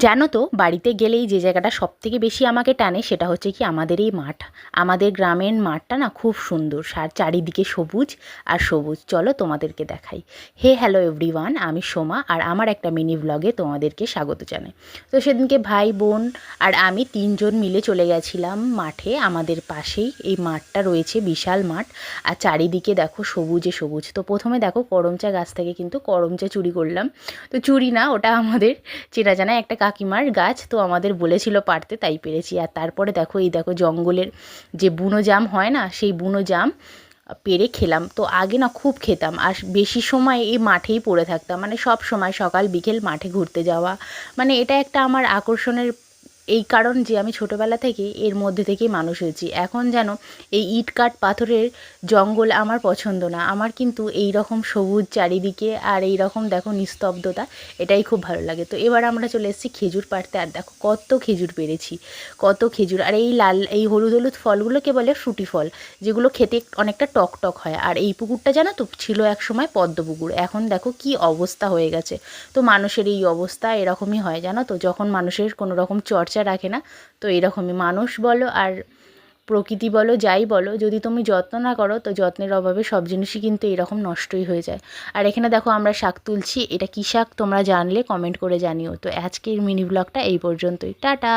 জানো তো, বাড়িতে গেলেই যে জায়গাটা সবথেকে বেশি আমাকে টানে সেটা হচ্ছে কি আমাদের এই মাঠ। আমাদের গ্রামের মাঠটা না খুব সুন্দর, চারিদিকে সবুজ আর সবুজ। চলো তোমাদেরকে দেখাই। হ্যালো এভরিওয়ান, আমি সোমা আর আমার একটা মিনি ব্লগে তোমাদেরকে স্বাগত জানাই। তো সেদিনকে ভাই বোন আর আমি তিনজন মিলে চলে গেছিলাম মাঠে। আমাদের পাশেই এই মাঠটা রয়েছে, বিশাল মাঠ, আর চারিদিকে দেখো সবুজে সবুজ। তো প্রথমে দেখো করমচা গাছ থেকে কিন্তু করমচা চুরি করলাম। তো চুরি না, ওটা আমাদের চেনা জানা একটা কাকিমার গাছ, তো আমাদের বলেছিল পারতে, তাই পেরেছি। আর তারপরে দেখো এই দেখো জঙ্গলের যে বুনো জাম হয় না, সেই বুনো জাম পেরে খেলাম। তো আগে না খুব খেতাম, আর বেশি সময় এই মাঠেই পড়ে থাকতাম, মানে সব সময় সকাল বিকেল মাঠে ঘুরতে যাওয়া, মানে এটা একটা আমার আকর্ষণের এই কারণ যে আমি ছোটোবেলা থেকে এর মধ্যে থেকেই মানুষ হয়েছি। এখন যেন এই ইট কাঠ পাথরের জঙ্গল আমার পছন্দ না, আমার কিন্তু এই রকম সবুজ চারিদিকে আর এই রকম দেখো নিস্তব্ধতা, এটাই খুব ভালো লাগে। তো এবার আমরা চলে এসেছি খেজুর পাড়তে, আর দেখো কত খেজুর পেরেছি, কত খেজুর। আর এই লাল এই হলুদ হলুদ ফলগুলোকে বলে ফ্রুটি ফল, যেগুলো খেতে অনেকটা টক টক হয়। আর এই পুকুরটা জানো তো ছিল এক সময় পদ্ম পুকুর, এখন দেখো কি অবস্থা হয়ে গেছে। তো মানুষের এই অবস্থা এরকমই হয় জানো তো, যখন মানুষের কোনো রকম চর্চা রাখে না। তো এরকমই মানুষ বলো আর প্রকৃতি বলো, যাই বলো, যদি তুমি যত্ন না করো তো যত্নের অভাবে সব জিনিসই কিন্তু এরকম নষ্টই হয়ে যায়। আর এখানে দেখো আমরা শাক তুলছি, এটা কী শাক তোমরা জানলে কমেন্ট করে জানিও। তো আজকের মিনি ব্লগটা এই পর্যন্তই, টাটা।